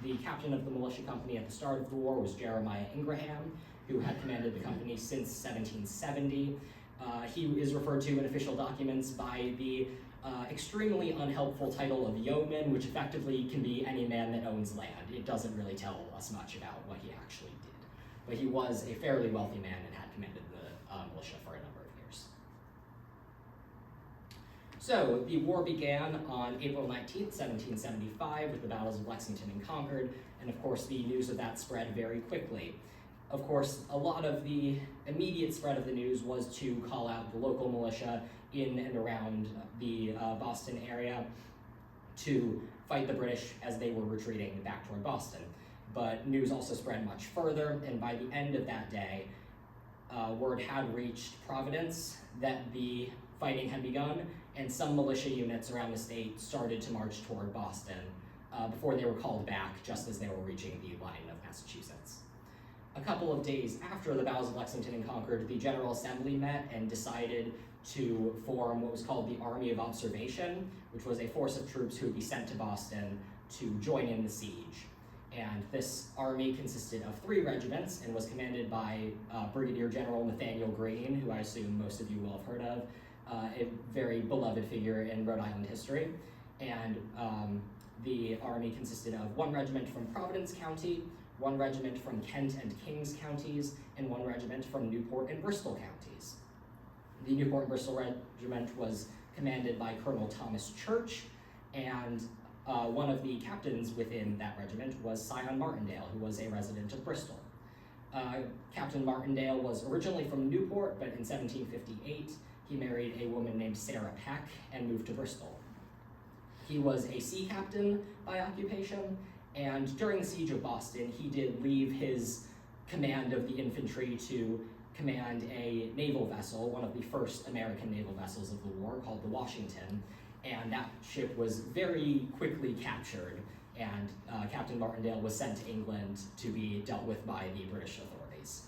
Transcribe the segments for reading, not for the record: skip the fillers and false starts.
The captain of the militia company at the start of the war was Jeremiah Ingraham, who had commanded the company since 1770. He is referred to in official documents by the extremely unhelpful title of yeoman, which effectively can be any man that owns land. It doesn't really tell us much about what he actually did. But he was a fairly wealthy man and had commanded the militia for a number of years. So the war began on April 19th, 1775, with the battles of Lexington and Concord, and of course the news of that spread very quickly. Of course, a lot of the immediate spread of the news was to call out the local militia in and around the Boston area to fight the British as they were retreating back toward Boston. But news also spread much further, and by the end of that day, word had reached Providence that the fighting had begun, and some militia units around the state started to march toward Boston before they were called back just as they were reaching the line of Massachusetts. A couple of days after the battles of Lexington and Concord, the General Assembly met and decided to form what was called the Army of Observation, which was a force of troops who would be sent to Boston to join in the siege. And this army consisted of 3 regiments and was commanded by Brigadier General Nathaniel Greene, who I assume most of you will have heard of, a very beloved figure in Rhode Island history. And the army consisted of 1 regiment from Providence County, 1 regiment from Kent and Kings counties, and 1 regiment from Newport and Bristol counties. The Newport and Bristol regiment was commanded by Colonel Thomas Church, and one of the captains within that regiment was Scion Martindale, who was a resident of Bristol. Captain Martindale was originally from Newport, but in 1758, he married a woman named Sarah Peck and moved to Bristol. He was a sea captain by occupation, and during the siege of Boston, he did leave his command of the infantry to command a naval vessel, one of the first American naval vessels of the war, called the Washington, and that ship was very quickly captured, and Captain Martindale was sent to England to be dealt with by the British authorities.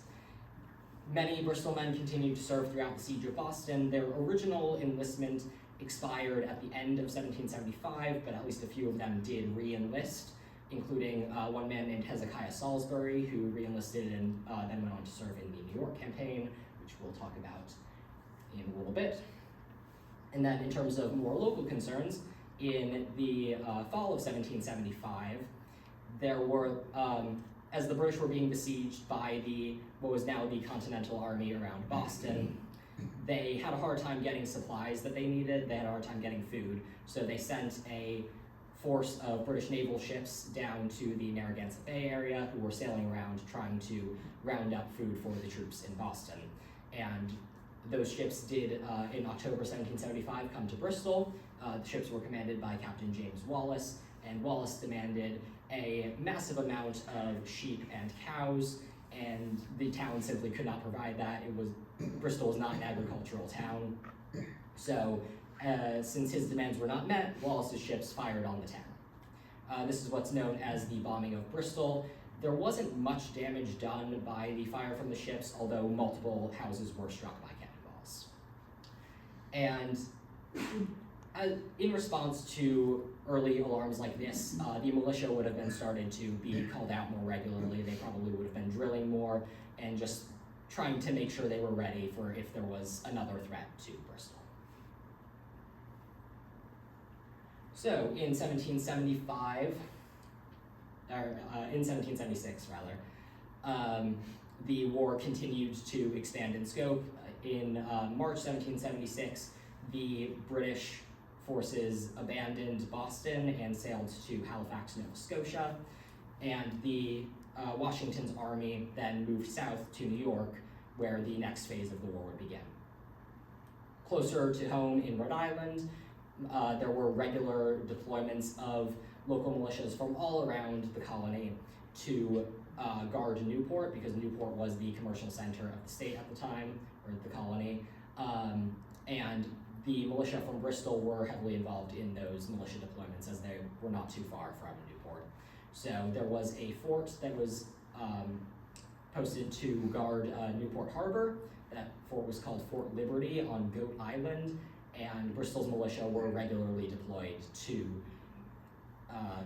Many Bristol men continued to serve throughout the siege of Boston. Their original enlistment expired at the end of 1775, but at least a few of them did re-enlist, including one man named Hezekiah Salisbury, who re-enlisted and then went on to serve in the New York campaign, which we'll talk about in a little bit. And then in terms of more local concerns, in the fall of 1775, there were, as the British were being besieged by what was now the Continental Army around Boston, they had a hard time getting supplies that they needed, they had a hard time getting food, so they sent a force of British naval ships down to the Narragansett Bay area who were sailing around trying to round up food for the troops in Boston. And those ships did, in October 1775, come to Bristol. The ships were commanded by Captain James Wallace, and Wallace demanded a massive amount of sheep and cows, and the town simply could not provide that. Bristol was not an agricultural town, so since his demands were not met, Wallace's ships fired on the town. This is what's known as the bombing of Bristol. There wasn't much damage done by the fire from the ships, although multiple houses were struck by cannonballs. And in response to early alarms like this, the militia would have been started to be called out more regularly. They probably would have been drilling more and just trying to make sure they were ready for if there was another threat to Bristol. So in 1776 rather, the war continued to expand in scope. In March 1776, the British forces abandoned Boston and sailed to Halifax, Nova Scotia, and the Washington's army then moved south to New York, where the next phase of the war would begin. Closer to home in Rhode Island, there were regular deployments of local militias from all around the colony to guard Newport, because Newport was the commercial center of the state at the time, or the colony, and the militia from Bristol were heavily involved in those militia deployments as they were not too far from Newport. So there was a fort that was posted to guard Newport Harbor. That fort was called Fort Liberty on Goat Island, and Bristol's militia were regularly deployed to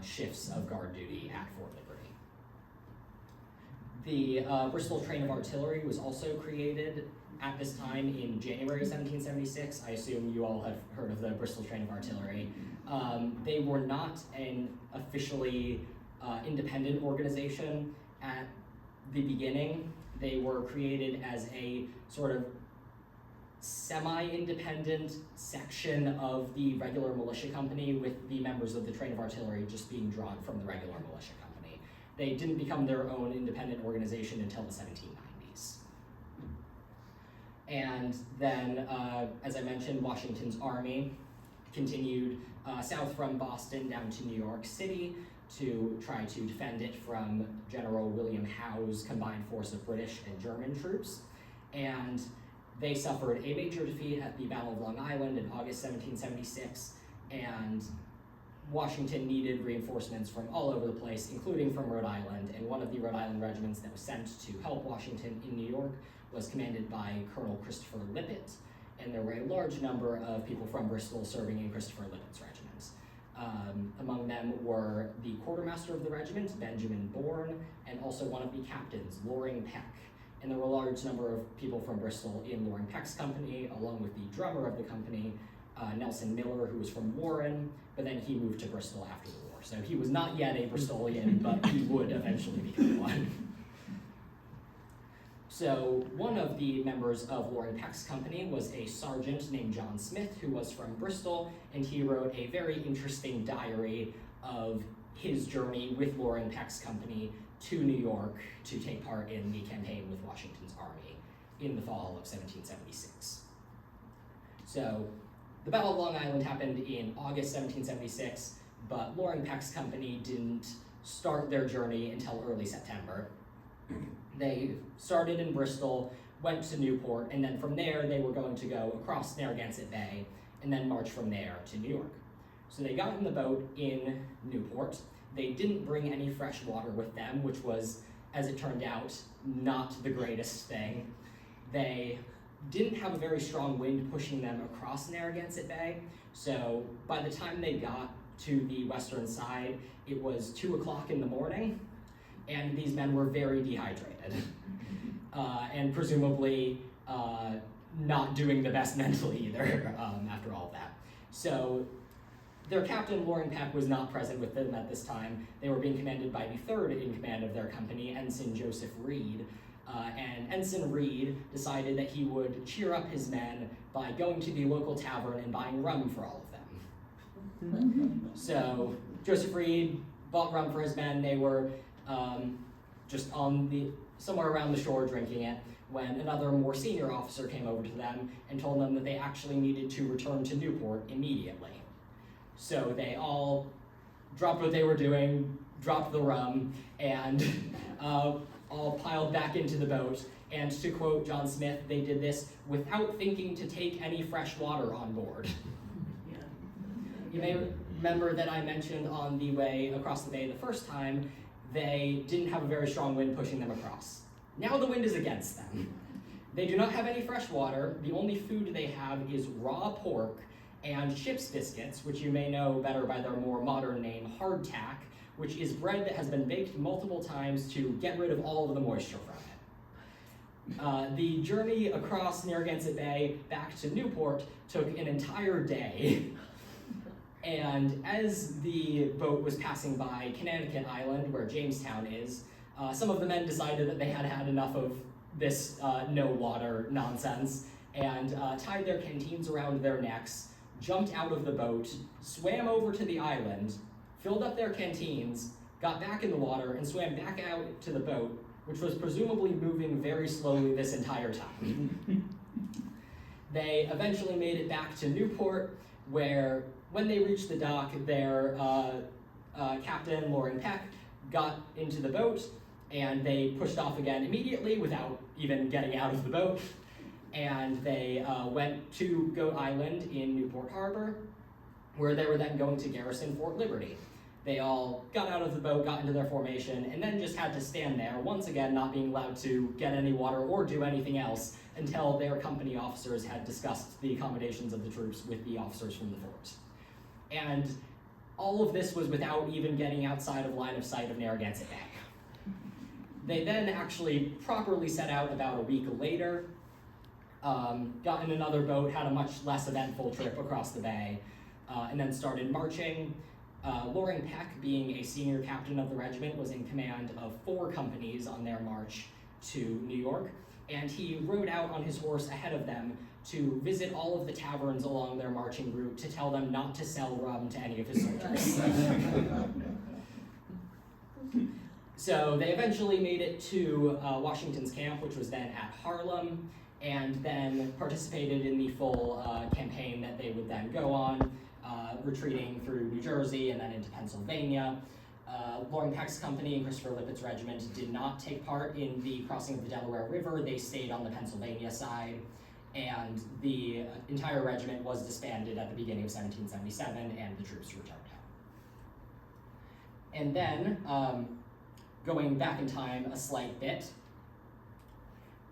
shifts of guard duty at Fort Liberty. The Bristol Train of Artillery was also created at this time in January 1776. I assume you all have heard of the Bristol Train of Artillery. They were not an officially independent organization at the beginning. They were created as a sort of semi-independent section of the regular militia company, with the members of the Train of Artillery just being drawn from the regular militia company. They didn't become their own independent organization until the 1790s. And then, as I mentioned, Washington's army continued south from Boston down to New York City to try to defend it from General William Howe's combined force of British and German troops. And they suffered a major defeat at the Battle of Long Island in August 1776, and Washington needed reinforcements from all over the place, including from Rhode Island, and one of the Rhode Island regiments that was sent to help Washington in New York was commanded by Colonel Christopher Lippett, and there were a large number of people from Bristol serving in Christopher Lippett's regiment. Among them were the quartermaster of the regiment, Benjamin Bourne, and also one of the captains, Loring Peck. And there were a large number of people from Bristol in Loring Peck's company, along with the drummer of the company, Nelson Miller, who was from Warren, but then he moved to Bristol after the war. So he was not yet a Bristolian, but he would eventually become one. So one of the members of Loring Peck's company was a sergeant named John Smith, who was from Bristol, and he wrote a very interesting diary of his journey with Loring Peck's company to New York to take part in the campaign with Washington's army in the fall of 1776. So the Battle of Long Island happened in August 1776, but Loring Peck's company didn't start their journey until early September. They started in Bristol, went to Newport, and then from there they were going to go across Narragansett Bay and then march from there to New York. So they got in the boat in Newport. They didn't bring any fresh water with them, which was, as it turned out, not the greatest thing. They didn't have a very strong wind pushing them across Narragansett Bay, so by the time they got to the western side, it was 2 o'clock in the morning, and these men were very dehydrated, and presumably not doing the best mentally either after all of that. So their captain, Loring Peck, was not present with them at this time. They were being commanded by the third in command of their company, Ensign Joseph Reed. And Ensign Reed decided that he would cheer up his men by going to the local tavern and buying rum for all of them. So Joseph Reed bought rum for his men. They were just somewhere around the shore drinking it when another more senior officer came over to them and told them that they actually needed to return to Newport immediately. So they all dropped what they were doing, dropped the rum, and all piled back into the boat. And to quote John Smith, they did this without thinking to take any fresh water on board. You may remember that I mentioned on the way across the bay the first time, they didn't have a very strong wind pushing them across. Now the wind is against them. They do not have any fresh water. The only food they have is raw pork and ship's biscuits, which you may know better by their more modern name, hardtack, which is bread that has been baked multiple times to get rid of all of the moisture from it. The journey across Narragansett Bay back to Newport took an entire day. And as the boat was passing by Connecticut Island, where Jamestown is, some of the men decided that they had had enough of this no water nonsense and tied their canteens around their necks, jumped out of the boat, swam over to the island, filled up their canteens, got back in the water, and swam back out to the boat, which was presumably moving very slowly this entire time. They eventually made it back to Newport, where when they reached the dock, their captain, Loring Peck, got into the boat, and they pushed off again immediately without even getting out of the boat. And they went to Goat Island in Newport Harbor, where they were then going to garrison Fort Liberty. They all got out of the boat, got into their formation, and then just had to stand there, once again not being allowed to get any water or do anything else until their company officers had discussed the accommodations of the troops with the officers from the fort. And All of this was without even getting outside of line of sight of Narragansett Bay. They then actually properly set out about a week later, got in another boat, had a much less eventful trip across the bay, and then started marching. Loring Peck, being a senior captain of the regiment, was in command of 4 companies on their march to New York, and he rode out on his horse ahead of them to visit all of the taverns along their marching route to tell them not to sell rum to any of his soldiers. So they eventually made it to Washington's camp, which was then at Harlem, and then participated in the full campaign that they would then go on, retreating through New Jersey and then into Pennsylvania. Loring Peck's company and Christopher Lippett's regiment did not take part in the crossing of the Delaware River. They stayed on the Pennsylvania side, and the entire regiment was disbanded at the beginning of 1777, and the troops returned home. And then, going back in time a slight bit,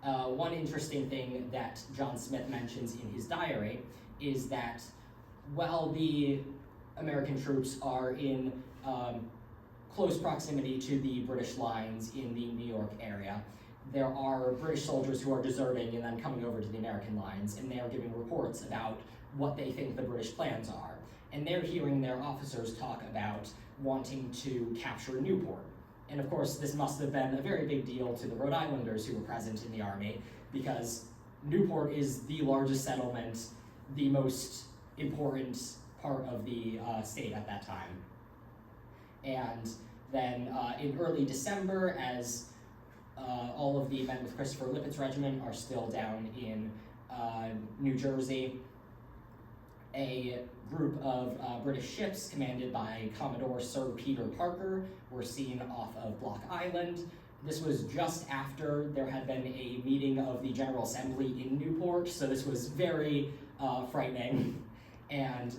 one interesting thing that John Smith mentions in his diary is that while the American troops are in close proximity to the British lines in the New York area, there are British soldiers who are deserting and then coming over to the American lines, and they are giving reports about what they think the British plans are. And they're hearing their officers talk about wanting to capture Newport. And of course, this must have been a very big deal to the Rhode Islanders who were present in the army, because Newport is the largest settlement, the most important part of the state at that time. And then in early December, as all of the men with Christopher Lippett's regiment are still down in New Jersey, a group of British ships commanded by Commodore Sir Peter Parker were seen off of Block Island. This was just after there had been a meeting of the General Assembly in Newport, so this was very frightening. And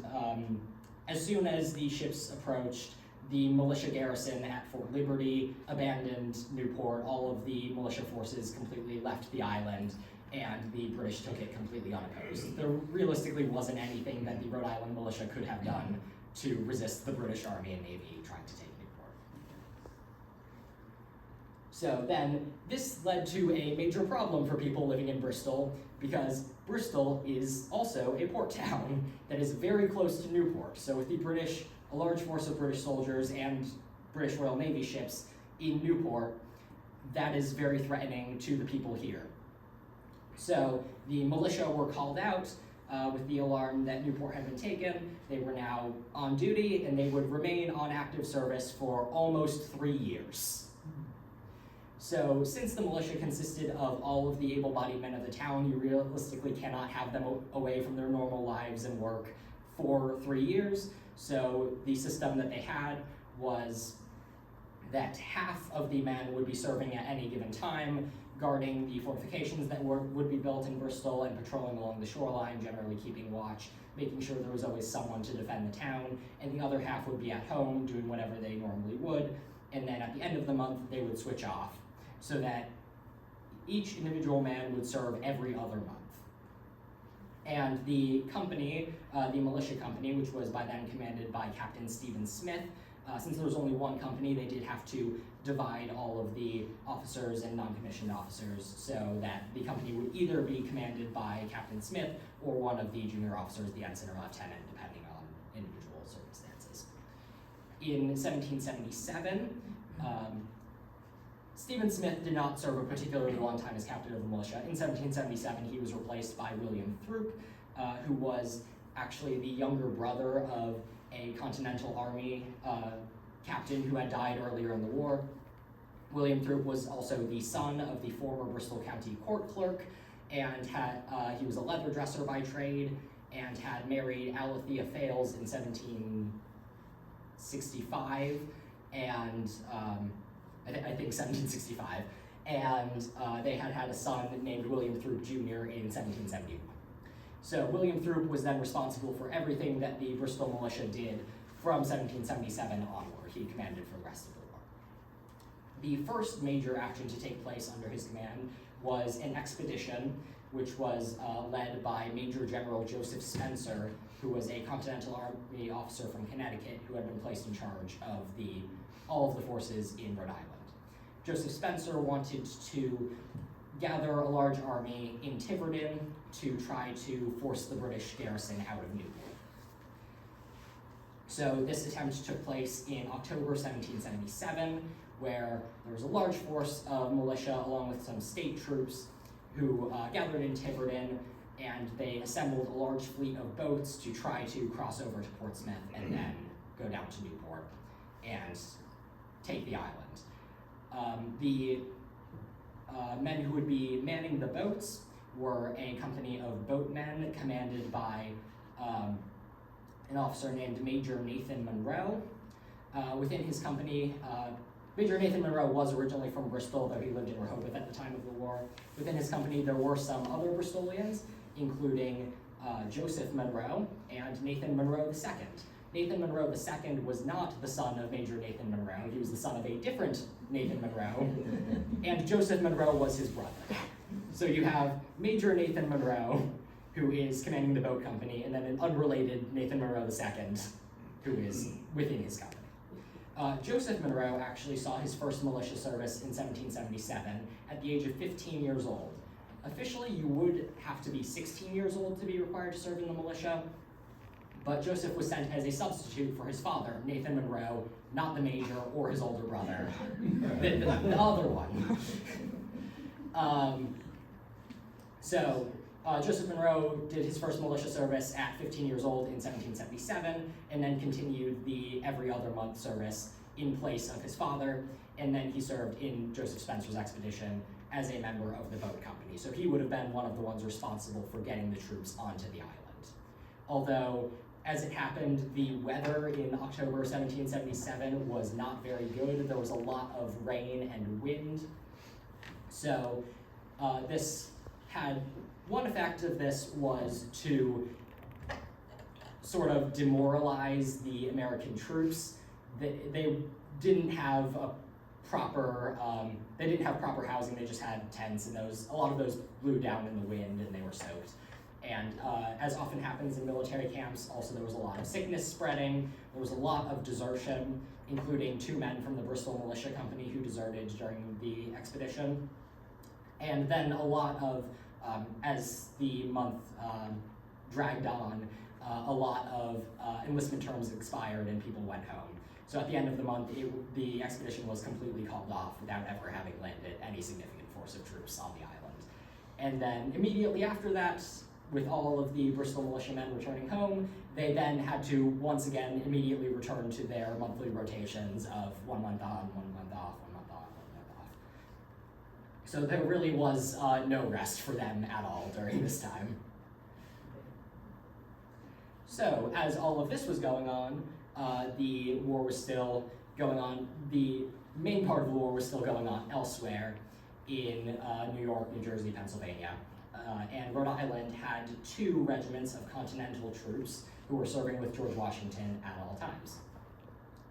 as soon as the ships approached, the militia garrison at Fort Liberty abandoned Newport. All of the militia forces completely left the island, and the British took it completely unopposed. There realistically wasn't anything that the Rhode Island militia could have done to resist the British Army and Navy trying to take Newport. So then, this led to a major problem for people living in Bristol, because Bristol is also a port town that is very close to Newport. So with the British, a large force of British soldiers and British Royal Navy ships in Newport, that is very threatening to the people here. So the militia were called out with the alarm that Newport had been taken. They were now on duty, and they would remain on active service for almost 3 years. So since the militia consisted of all of the able-bodied men of the town, you realistically cannot have them away from their normal lives and work for 3 years. So the system that they had was that half of the men would be serving at any given time, guarding the fortifications that would be built in Bristol and patrolling along the shoreline, generally keeping watch, making sure there was always someone to defend the town, and the other half would be at home doing whatever they normally would, and then at the end of the month they would switch off, so that each individual man would serve every other month. And the company, the militia company, which was by then commanded by Captain Stephen Smith, since there was only one company, they did have to divide all of the officers and non-commissioned officers so that the company would either be commanded by Captain Smith or one of the junior officers, the ensign or lieutenant, depending on individual circumstances. In 1777, Stephen Smith did not serve a particularly long time as captain of the militia. In 1777, he was replaced by William Throop, who was actually the younger brother of a Continental Army captain who had died earlier in the war. William Throop was also the son of the former Bristol County court clerk, and he was a leather dresser by trade, and had married Alethea Fales in 1765, and I think 1765, and they had had a son named William Throop Jr. in 1771. So William Throop was then responsible for everything that the Bristol militia did from 1777 onward. He commanded for the rest of the war. The first major action to take place under his command was an expedition which was led by Major General Joseph Spencer who was a Continental Army officer from Connecticut who had been placed in charge of all of the forces in Rhode Island. Joseph Spencer wanted to gather a large army in Tiverton to try to force the British garrison out of Newport. So this attempt took place in October 1777, where there was a large force of militia along with some state troops who gathered in Tiverton, and they assembled a large fleet of boats to try to cross over to Portsmouth and then go down to Newport and take the island. The men who would be manning the boats were a company of boatmen commanded by an officer named Major Nathan Monroe. Within his company, Major Nathan Monroe was originally from Bristol, though he lived in Rhode at the time of the war. Within his company, there were some other Bristolians, including Joseph Monroe and Nathan Monroe II. Nathan Monroe II was not the son of Major Nathan Monroe. He was the son of a different Nathan Monroe, and Joseph Monroe was his brother. So you have Major Nathan Monroe, who is commanding the boat company, and then an unrelated Nathan Monroe II, who is within his company. Joseph Monroe actually saw his first militia service in 1777 at the age of 15 years old. Officially, you would have to be 16 years old to be required to serve in the militia, but Joseph was sent as a substitute for his father, Nathan Monroe, not the major or his older brother, the other one. Joseph Monroe did his first militia service at 15 years old in 1777, and then continued the every other month service in place of his father, and then he served in Joseph Spencer's expedition as a member of the boat company. So he would have been one of the ones responsible for getting the troops onto the island. Although, as it happened, the weather in October 1777 was not very good. There was a lot of rain and wind. So this had one effect of this was to sort of demoralize the American troops. They didn't have proper housing. They just had tents, and a lot of those blew down in the wind, and they were soaked. And as often happens in military camps, also there was a lot of sickness spreading. There was a lot of desertion, including 2 men from the Bristol Militia Company who deserted during the expedition. And then a lot of, as the month dragged on, a lot of enlistment terms expired and people went home. So at the end of the month, the expedition was completely called off without ever having landed any significant force of troops on the island. And then immediately after that, with all of the Bristol militiamen returning home, they then had to once again immediately return to their monthly rotations of 1 month on, 1 month off, 1 month on, 1 month off. So there really was no rest for them at all during this time. So as all of this was going on, the war was still going on. The main part of the war was still going on elsewhere in New York, New Jersey, Pennsylvania. And Rhode Island had 2 regiments of Continental troops who were serving with George Washington at all times.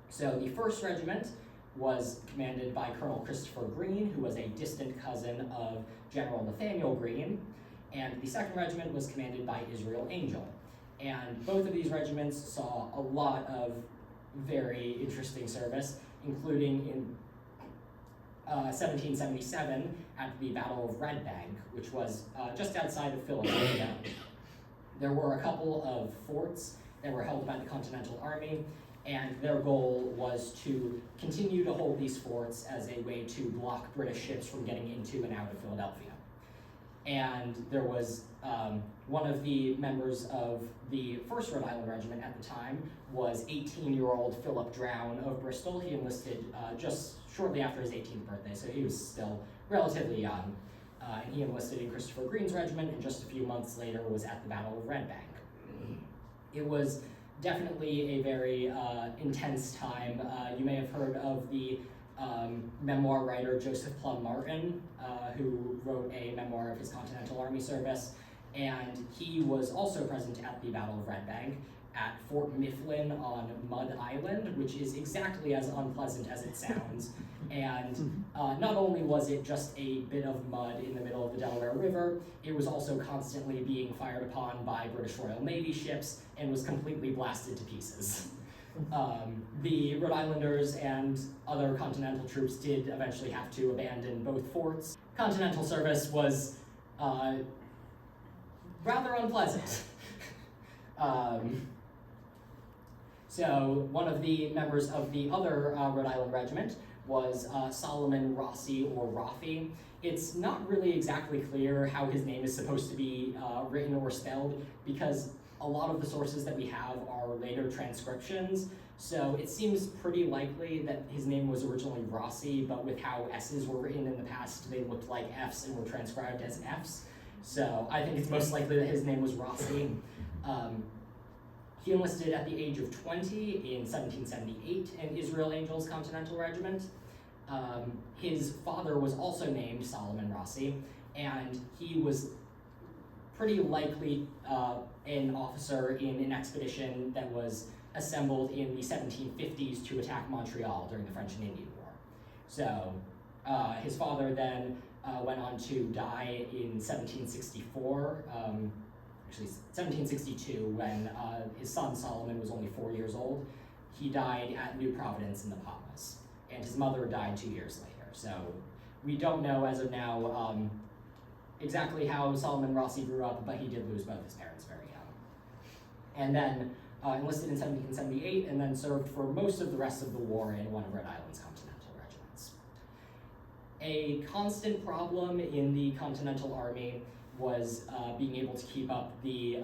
So the 1st regiment was commanded by Colonel Christopher Greene, who was a distant cousin of General Nathaniel Greene, and the 2nd regiment was commanded by Israel Angel. And both of these regiments saw a lot of very interesting service, including in 1777 at the Battle of Red Bank, which was just outside of Philadelphia. There were a couple of forts that were held by the Continental Army, and their goal was to continue to hold these forts as a way to block British ships from getting into and out of Philadelphia. And there was one of the members of the 1st Rhode Island Regiment at the time was 18-year-old Philip Drown of Bristol. He enlisted just shortly after his 18th birthday, so he was still relatively young. And he enlisted in Christopher Greene's regiment, and just a few months later was at the Battle of Red Bank. It was definitely a very intense time. You may have heard of the memoir writer Joseph Plum Martin, who wrote a memoir of his Continental Army service, and he was also present at the Battle of Red Bank, at Fort Mifflin on Mud Island, which is exactly as unpleasant as it sounds. And not only was it just a bit of mud in the middle of the Delaware River, it was also constantly being fired upon by British Royal Navy ships and was completely blasted to pieces. The Rhode Islanders and other Continental troops did eventually have to abandon both forts. Continental service was rather unpleasant. So one of the members of the other Rhode Island regiment was Solomon Rossi or Roffi. It's not really exactly clear how his name is supposed to be written or spelled, because a lot of the sources that we have are later transcriptions. So it seems pretty likely that his name was originally Rossi, but with how S's were written in the past, they looked like F's and were transcribed as F's. So I think it's most likely that his name was Rossi. He enlisted at the age of 20 in 1778 in Israel Angels Continental Regiment. His father was also named Solomon Rossi, and he was pretty likely an officer in an expedition that was assembled in the 1750s to attack Montreal during the French and Indian War. So his father then went on to die in 1764, actually 1762, when his son Solomon was only 4 years old. He died at New Providence in the Bahamas, and his mother died 2 years later. So we don't know as of now exactly how Solomon Rossi grew up, but he did lose both his parents very young. And then enlisted in 1778, and then served for most of the rest of the war in one of Rhode Island's Continental regiments. A constant problem in the Continental Army was being able to keep up the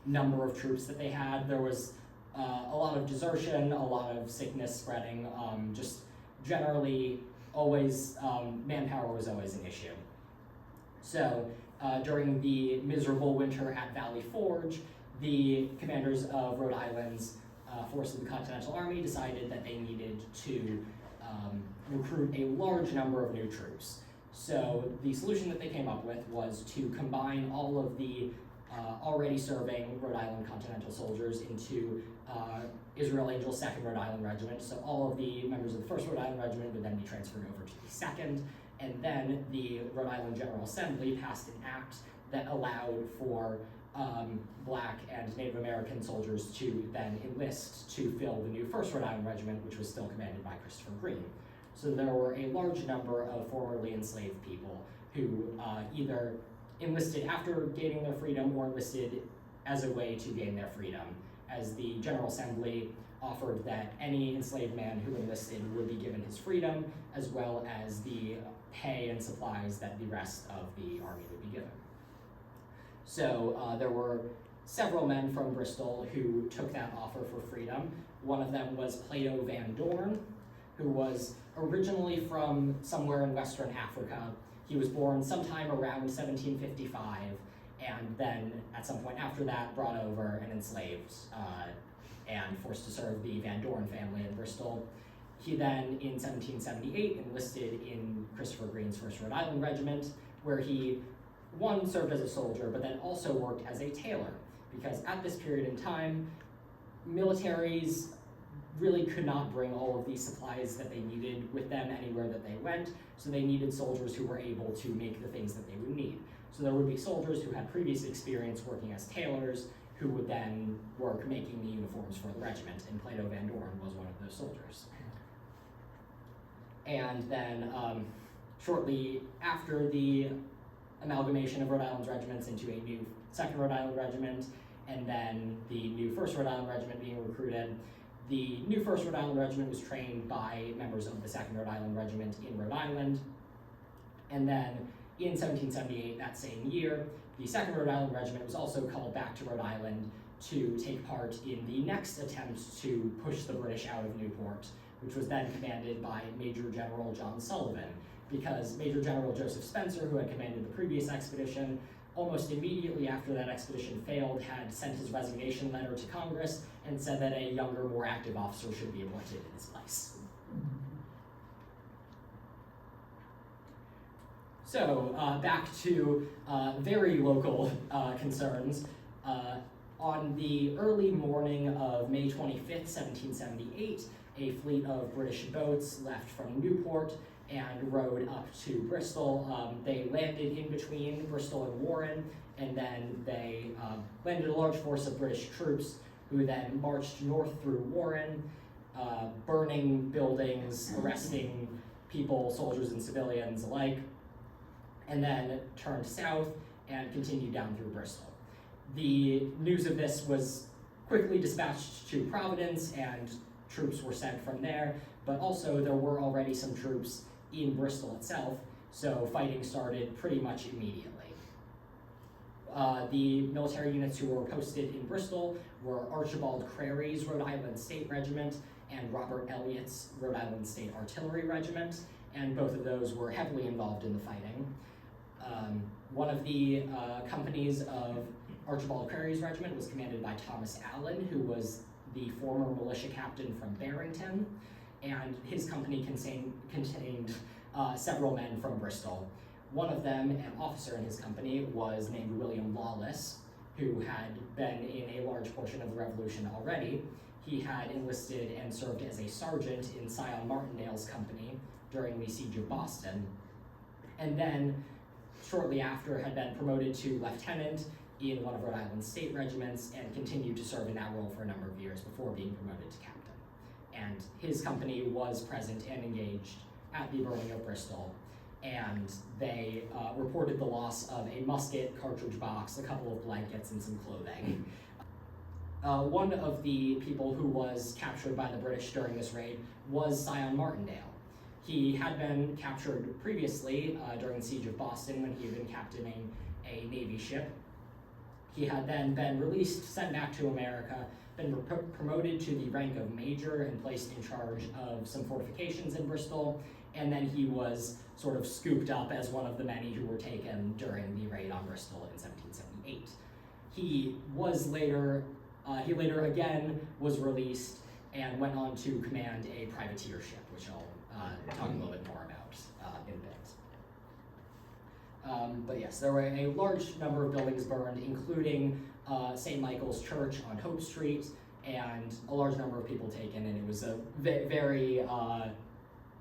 number of troops that they had. There was a lot of desertion, a lot of sickness spreading, just generally always, manpower was always an issue. So during the miserable winter at Valley Forge, the commanders of Rhode Island's force of the Continental Army decided that they needed to recruit a large number of new troops. So the solution that they came up with was to combine all of the already serving Rhode Island Continental soldiers into Israel Angels 2nd Rhode Island Regiment. So all of the members of the 1st Rhode Island Regiment would then be transferred over to the 2nd, and then the Rhode Island General Assembly passed an act that allowed for Black and Native American soldiers to then enlist to fill the new 1st Rhode Island Regiment, which was still commanded by Christopher Green. So there were a large number of formerly enslaved people who either enlisted after gaining their freedom or enlisted as a way to gain their freedom, as the General Assembly offered that any enslaved man who enlisted would be given his freedom, as well as the pay and supplies that the rest of the army would be given. So there were several men from Bristol who took that offer for freedom. One of them was Plato Van Dorn, who was originally from somewhere in Western Africa. He was born sometime around 1755, and then at some point after that brought over and enslaved and forced to serve the Van Dorn family in Bristol. He then, in 1778, enlisted in Christopher Green's 1st Rhode Island Regiment, where he, one, served as a soldier, but then also worked as a tailor, because at this period in time, militaries really could not bring all of these supplies that they needed with them anywhere that they went, so they needed soldiers who were able to make the things that they would need. So there would be soldiers who had previous experience working as tailors, who would then work making the uniforms for the regiment, and Plato Van Dorn was one of those soldiers. And then shortly after the amalgamation of Rhode Island's regiments into a new 2nd Rhode Island Regiment, and then the new 1st Rhode Island Regiment being recruited, the new 1st Rhode Island Regiment was trained by members of the 2nd Rhode Island Regiment in Rhode Island. And then in 1778, that same year, the 2nd Rhode Island Regiment was also called back to Rhode Island to take part in the next attempt to push the British out of Newport, which was then commanded by Major General John Sullivan, because Major General Joseph Spencer, who had commanded the previous expedition, almost immediately after that expedition failed, had sent his resignation letter to Congress and said that a younger, more active officer should be appointed in his place. So back to very local concerns. On the early morning of May 25th, 1778, a fleet of British boats left from Newport and rowed up to Bristol. They landed in between Bristol and Warren, and then they landed a large force of British troops who then marched north through Warren, burning buildings, arresting people, soldiers and civilians alike, and then turned south and continued down through Bristol. The news of this was quickly dispatched to Providence, and troops were sent from there, but also there were already some troops in Bristol itself, so fighting started pretty much immediately. The military units who were posted in Bristol were Archibald Crary's Rhode Island State Regiment and Robert Elliott's Rhode Island State Artillery Regiment, and both of those were heavily involved in the fighting. One of the companies of Archibald Crary's regiment was commanded by Thomas Allen, who was the former militia captain from Barrington, and his company contained several men from Bristol. One of them, an officer in his company, was named William Lawless, who had been in a large portion of the Revolution already. He had enlisted and served as a sergeant in Scion Martindale's company during the Siege of Boston, and then shortly after had been promoted to lieutenant in one of Rhode Island's state regiments and continued to serve in that role for a number of years before being promoted to captain. And his company was present and engaged at the burning of Bristol, and they reported the loss of a musket, cartridge box, a couple of blankets, and some clothing. One of the people who was captured by the British during this raid was Scion Martindale. He had been captured previously during the Siege of Boston when he had been captaining a Navy ship. He had then been released, sent back to America, been promoted to the rank of major and placed in charge of some fortifications in Bristol, and then he was sort of scooped up as one of the many who were taken during the raid on Bristol in 1778. He later again was released and went on to command a privateer ship, which I'll talk a little bit more about in a bit. But yes, there were a large number of buildings burned, including St. Michael's Church on Hope Street, and a large number of people taken, and it was a very,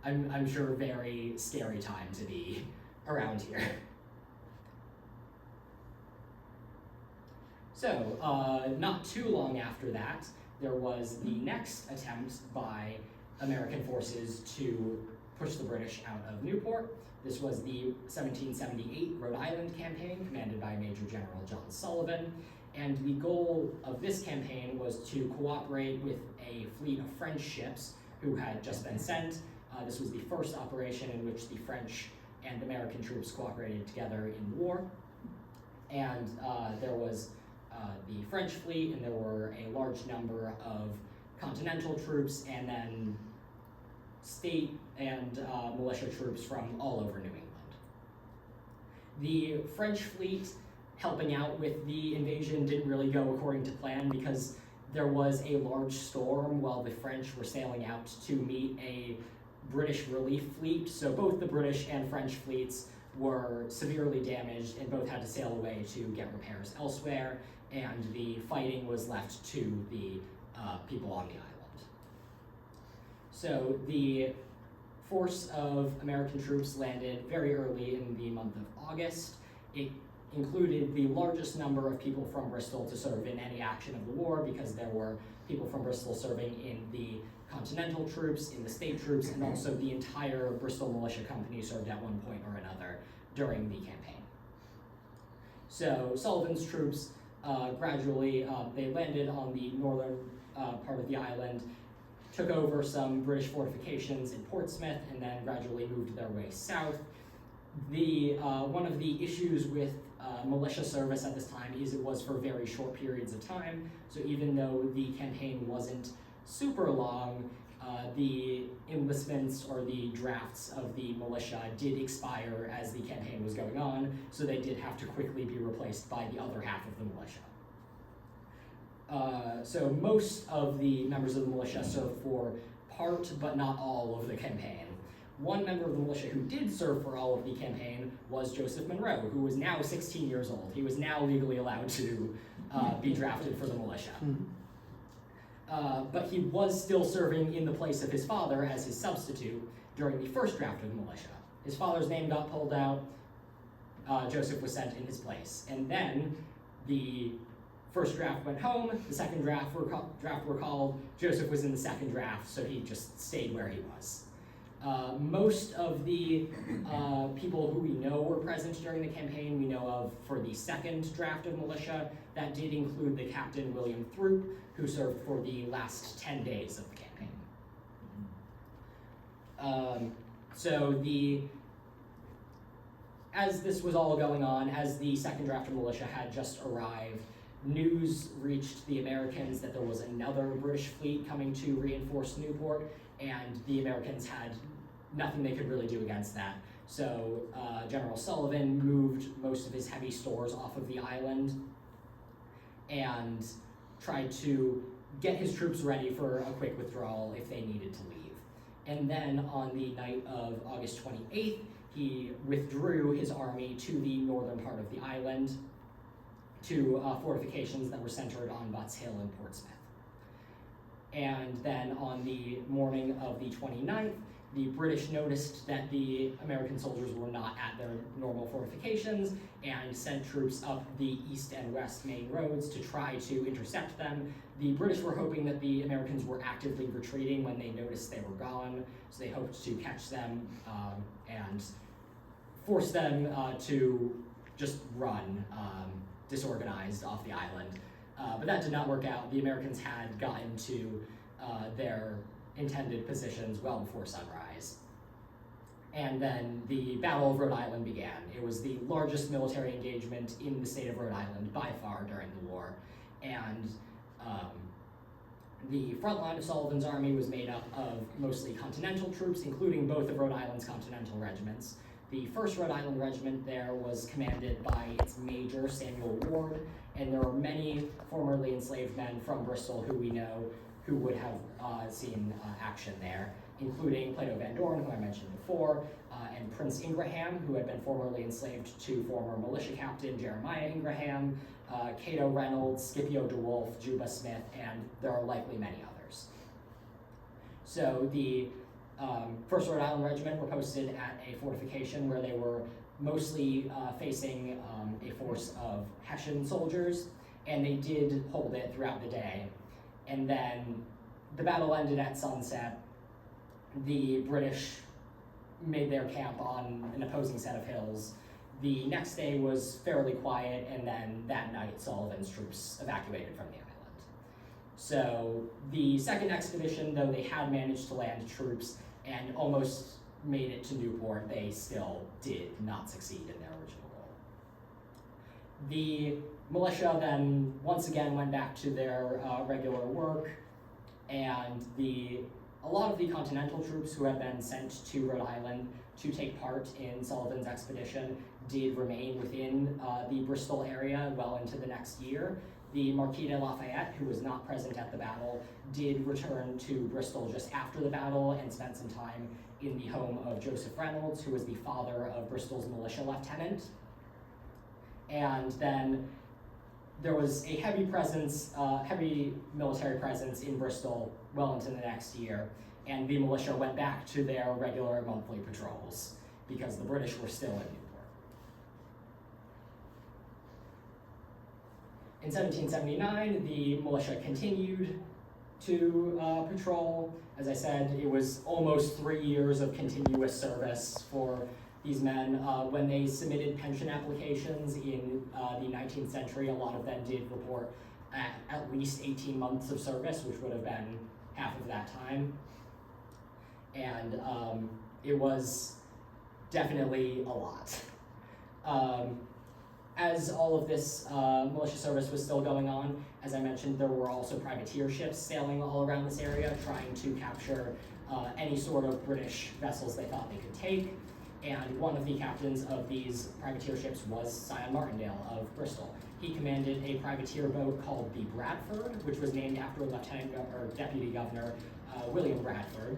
I'm sure, very scary time to be around here. So, not too long after that, there was the next attempt by American forces to push the British out of Newport. This was the 1778 Rhode Island campaign, commanded by Major General John Sullivan, and the goal of this campaign was to cooperate with a fleet of French ships who had just been sent. This was the first operation in which the French and American troops cooperated together in war, and there was the French fleet, and there were a large number of continental troops, and then state and militia troops from all over New England. The French fleet helping out with the invasion didn't really go according to plan because there was a large storm while the French were sailing out to meet a British relief fleet, so both the British and French fleets were severely damaged and both had to sail away to get repairs elsewhere, and the fighting was left to the people on the island. So the force of American troops landed very early in the month of August. It included the largest number of people from Bristol to serve in any action of the war, because there were people from Bristol serving in the continental troops, in the state troops, and also the entire Bristol militia company served at one point or another during the campaign. So Sullivan's troops gradually, they landed on the northern part of the island, took over some British fortifications in Portsmouth, and then gradually moved their way south. One of the issues with militia service at this time is it was for very short periods of time, so even though the campaign wasn't super long, the enlistments or the drafts of the militia did expire as the campaign was going on, so they did have to quickly be replaced by the other half of the militia. So most of the members of the militia served for part, but not all, of the campaign. one member of the militia who did serve for all of the campaign was Joseph Monroe, who was now 16 years old. He was now legally allowed to be drafted for the militia. But he was still serving in the place of his father as his substitute during the first draft of the militia. His father's name got pulled out, Joseph was sent in his place. And then the first draft went home, the second draft were called, Joseph was in the second draft, so he just stayed where he was. Most of the people who we know were present during the campaign we know of for the second draft of militia. That did include the Captain William Throop, who served for the last 10 days of the campaign. As this was all going on, as the second draft of militia had just arrived, news reached the Americans that there was another British fleet coming to reinforce Newport, and the Americans had nothing they could really do against that. So General Sullivan moved most of his heavy stores off of the island and tried to get his troops ready for a quick withdrawal if they needed to leave. And then on the night of August 28th, he withdrew his army to the northern part of the island to fortifications that were centered on Butts Hill and Portsmouth. And then on the morning of the 29th, the British noticed that the American soldiers were not at their normal fortifications and sent troops up the east and west main roads to try to intercept them. The British were hoping that the Americans were actively retreating when they noticed they were gone, so they hoped to catch them and force them to just run disorganized off the island. But that did not work out. The Americans had gotten to their intended positions well before sunrise. And then the Battle of Rhode Island began. It was the largest military engagement in the state of Rhode Island by far during the war. And the front line of Sullivan's army was made up of mostly Continental troops, including both of Rhode Island's Continental regiments. The 1st Rhode Island Regiment there was commanded by its major, Samuel Ward, and there were many formerly enslaved men from Bristol who we know who would have seen action there, including Plato Van Dorn, who I mentioned before, and Prince Ingraham, who had been formerly enslaved to former militia captain Jeremiah Ingraham, Cato Reynolds, Scipio DeWolf, Juba Smith, and there are likely many others. So the 1st Rhode Island Regiment were posted at a fortification where they were mostly facing a force of Hessian soldiers, and they did hold it throughout the day. And then the battle ended at sunset. The British made their camp on an opposing set of hills. The next day was fairly quiet, and then that night Sullivan's troops evacuated from the island. So the second expedition, though they had managed to land troops and almost made it to Newport, they still did not succeed in their original goal. The militia then once again went back to their regular work, and a lot of the Continental troops who had been sent to Rhode Island to take part in Sullivan's expedition did remain within the Bristol area well into the next year. The Marquis de Lafayette, who was not present at the battle, did return to Bristol just after the battle and spent some time in the home of Joseph Reynolds, who was the father of Bristol's militia lieutenant. And then there was a heavy military presence in Bristol well into the next year, and the militia went back to their regular monthly patrols because the British were still in Newport. In 1779, the militia continued to patrol. As I said, it was almost 3 years of continuous service for these men. When they submitted pension applications in the 19th century, a lot of them did report at least 18 months of service, which would have been half of that time. And it was definitely a lot. As all of this militia service was still going on, as I mentioned, there were also privateer ships sailing all around this area, trying to capture any sort of British vessels they thought they could take. And one of the captains of these privateer ships was Syon Martindale of Bristol. He commanded a privateer boat called the Bradford, which was named after Deputy Governor William Bradford.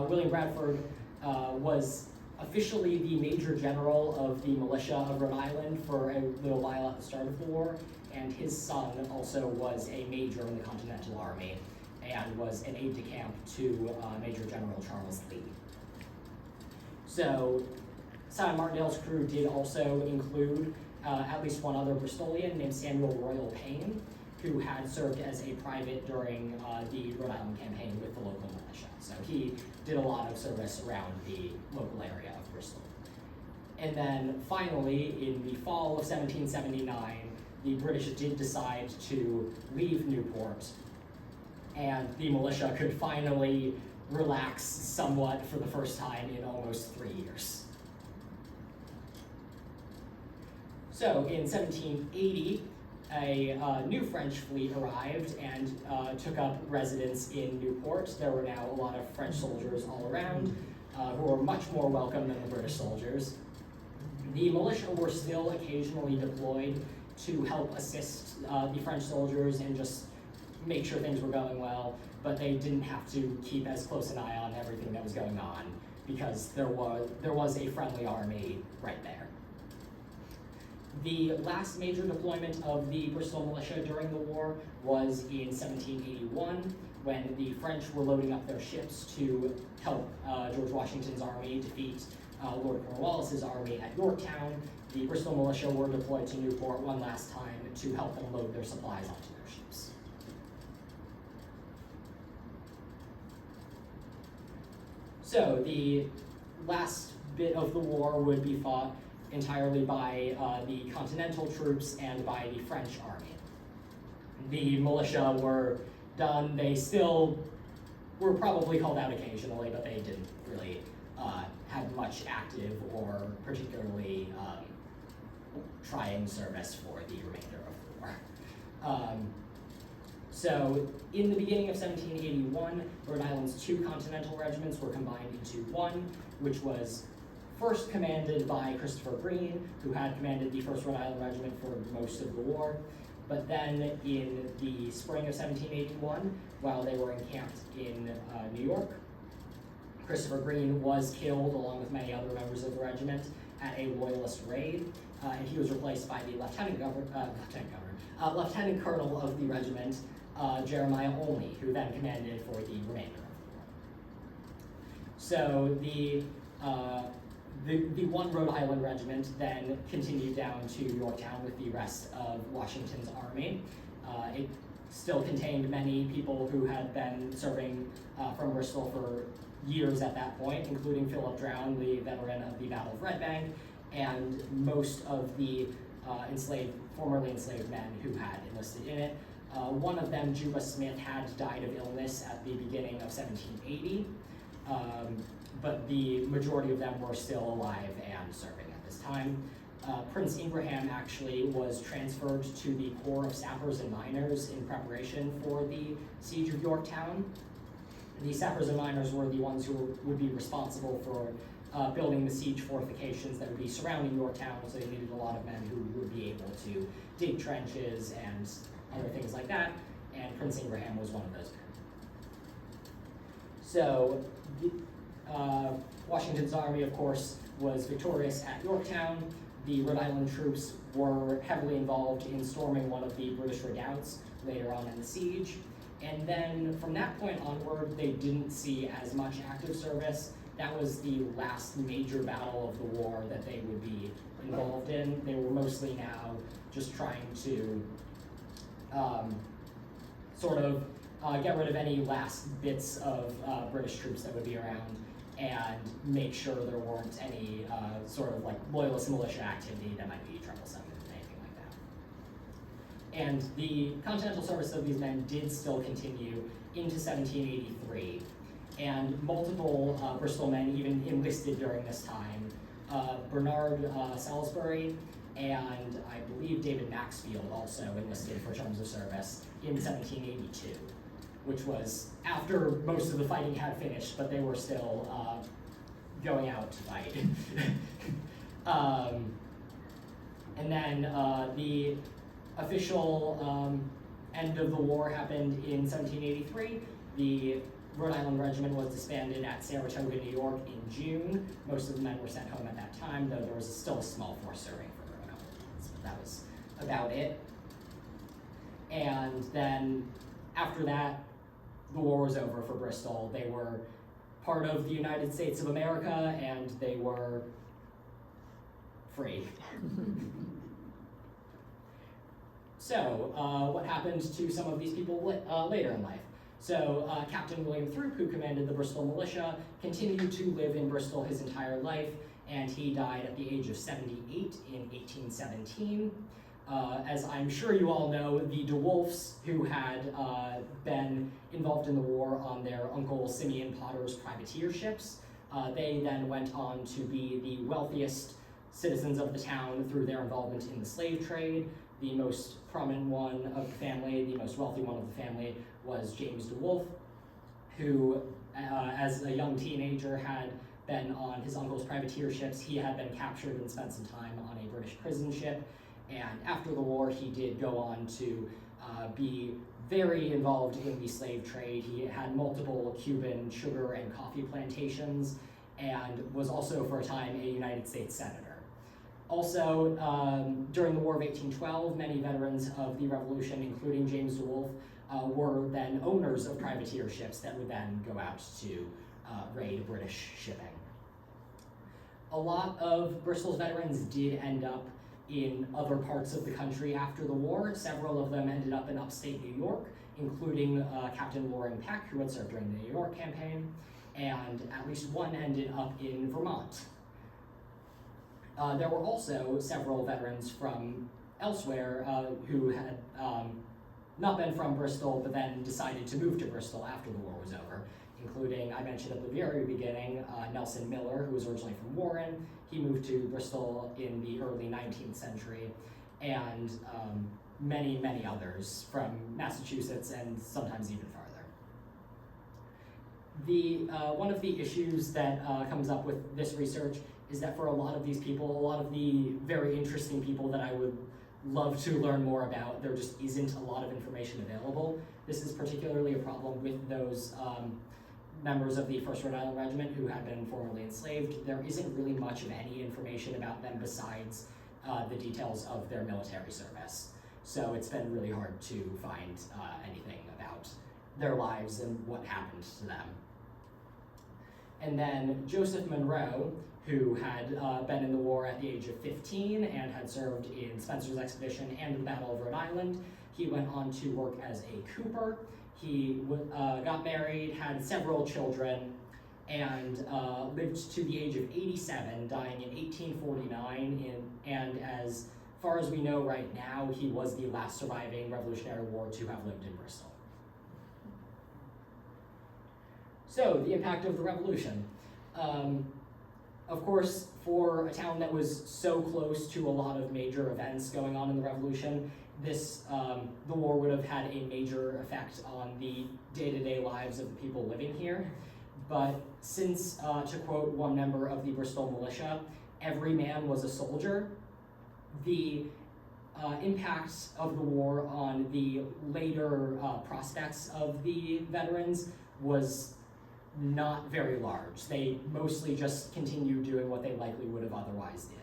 William Bradford was officially the Major General of the militia of Rhode Island for a little while at the start of the war, and his son also was a major in the Continental Army and was an aide-de-camp to Major General Charles Lee. So Simon Martindale's crew did also include at least one other Bristolian named Samuel Royal Payne, who had served as a private during the Rhode Island campaign with the local militia. So he did a lot of service around the local area of Bristol. And then finally, in the fall of 1779, the British did decide to leave Newport, and the militia could finally relax somewhat for the first time in almost 3 years. So in 1780, a new French fleet arrived and took up residence in Newport. There were now a lot of French soldiers all around who were much more welcome than the British soldiers. The militia were still occasionally deployed to help assist the French soldiers and just make sure things were going well, but they didn't have to keep as close an eye on everything that was going on because there was a friendly army right there. The last major deployment of the Bristol militia during the war was in 1781, when the French were loading up their ships to help George Washington's army defeat Lord Cornwallis's army at Yorktown. The Bristol militia were deployed to Newport one last time to help them load their supplies onto their ships. So the last bit of the war would be fought entirely by the Continental troops and by the French army. The militia were done. They still were probably called out occasionally, but they didn't really have much active or particularly trying service for the remainder of the war. So in the beginning of 1781, Rhode Island's 2 Continental regiments were combined into one, which was first commanded by Christopher Green, who had commanded the 1st Rhode Island Regiment for most of the war. But then in the spring of 1781, while they were encamped in New York, Christopher Green was killed along with many other members of the regiment at a Loyalist raid, and he was replaced by the Lieutenant Colonel of the regiment, Jeremiah Olney, who then commanded for the remainder of the war. So the 1 Rhode Island regiment then continued down to Yorktown with the rest of Washington's army. It still contained many people who had been serving from Bristol for years at that point, including Philip Drown, the veteran of the Battle of Red Bank, and most of the formerly enslaved men who had enlisted in it. One of them, Juba Smith, had died of illness at the beginning of 1780. But the majority of them were still alive and serving at this time. Prince Ingraham actually was transferred to the Corps of Sappers and Miners in preparation for the siege of Yorktown. The sappers and miners were the ones who would be responsible for building the siege fortifications that would be surrounding Yorktown, so they needed a lot of men who would be able to dig trenches and other things like that, and Prince Ingraham was one of those men. So, Washington's army, of course, was victorious at Yorktown. The Rhode Island troops were heavily involved in storming one of the British redoubts later on in the siege. And then from that point onward, they didn't see as much active service. That was the last major battle of the war that they would be involved in. They were mostly now just trying to get rid of any last bits of British troops that would be around and make sure there weren't any loyalist militia activity that might be troublesome and anything like that. And the continental service of these men did still continue into 1783, and multiple Bristol men even enlisted during this time. Bernard Salisbury and I believe David Maxfield also enlisted for terms of service in 1782, which was after most of the fighting had finished, but they were still going out to fight. And then the official end of the war happened in 1783. The Rhode Island Regiment was disbanded at Saratoga, New York in June. Most of the men were sent home at that time, though there was still a small force serving for Rhode Island. So that was about it. And then after that, the war was over for Bristol. They were part of the United States of America, and they were free. So, what happened to some of these people later in life? So, Captain William Throop, who commanded the Bristol militia, continued to live in Bristol his entire life, and he died at the age of 78 in 1817. As I'm sure you all know, the DeWolfs, who had been involved in the war on their Uncle Simeon Potter's privateer ships, they then went on to be the wealthiest citizens of the town through their involvement in the slave trade. The most prominent one of the family, the most wealthy one of the family, was James DeWolf, who, as a young teenager, had been on his uncle's privateer ships. He had been captured and spent some time on a British prison ship, and after the war, he did go on to be very involved in the slave trade. He had multiple Cuban sugar and coffee plantations, and was also, for a time, a United States Senator. Also, during the War of 1812, many veterans of the Revolution, including James DeWolf, were then owners of privateer ships that would then go out to raid British shipping. A lot of Bristol's veterans did end up in other parts of the country after the war. Several of them ended up in upstate New York, including Captain Loring Peck, who had served during the New York campaign, and at least one ended up in Vermont. There were also several veterans from elsewhere who had not been from Bristol, but then decided to move to Bristol after the war was over, including, I mentioned at the very beginning, Nelson Miller, who was originally from Warren. He moved to Bristol in the early 19th century, and many, many others from Massachusetts and sometimes even farther. One of the issues that comes up with this research is that for a lot of these people, a lot of the very interesting people that I would love to learn more about, there just isn't a lot of information available. This is particularly a problem with those members of the 1st Rhode Island Regiment who had been formerly enslaved. There isn't really much of any information about them besides the details of their military service. So it's been really hard to find anything about their lives and what happened to them. And then Joseph Monroe, who had been in the war at the age of 15 and had served in Spencer's expedition and the Battle of Rhode Island. He went on to work as a cooper. He got married, had several children, and lived to the age of 87, dying in 1849. And as far as we know right now, he was the last surviving Revolutionary War to have lived in Bristol. So, the impact of the Revolution. Of course, for a town that was so close to a lot of major events going on in the Revolution, the war would have had a major effect on the day-to-day lives of the people living here. But since, to quote one member of the Bristol militia, every man was a soldier, the impact of the war on the later prospects of the veterans was not very large. They mostly just continued doing what they likely would have otherwise did.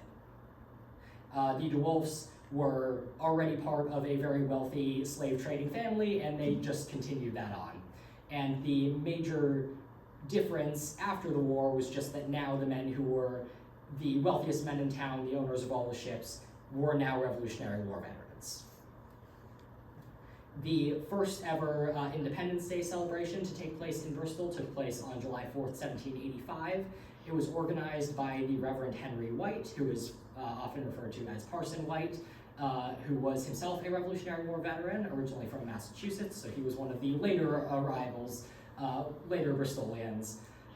The DeWolfs were already part of a very wealthy slave trading family, and they just continued that on. And the major difference after the war was just that now the men who were the wealthiest men in town, the owners of all the ships, were now Revolutionary War veterans. The first ever Independence Day celebration to take place in Bristol took place on July 4th, 1785. It was organized by the Reverend Henry White, who is often referred to as Parson White, who was himself a Revolutionary War veteran, originally from Massachusetts, so he was one of the later arrivals, later Bristolians.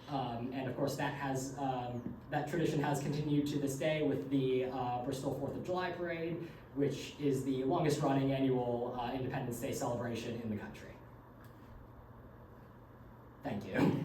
And of course that tradition has continued to this day with the Bristol 4th of July Parade, which is the longest running annual Independence Day celebration in the country. Thank you.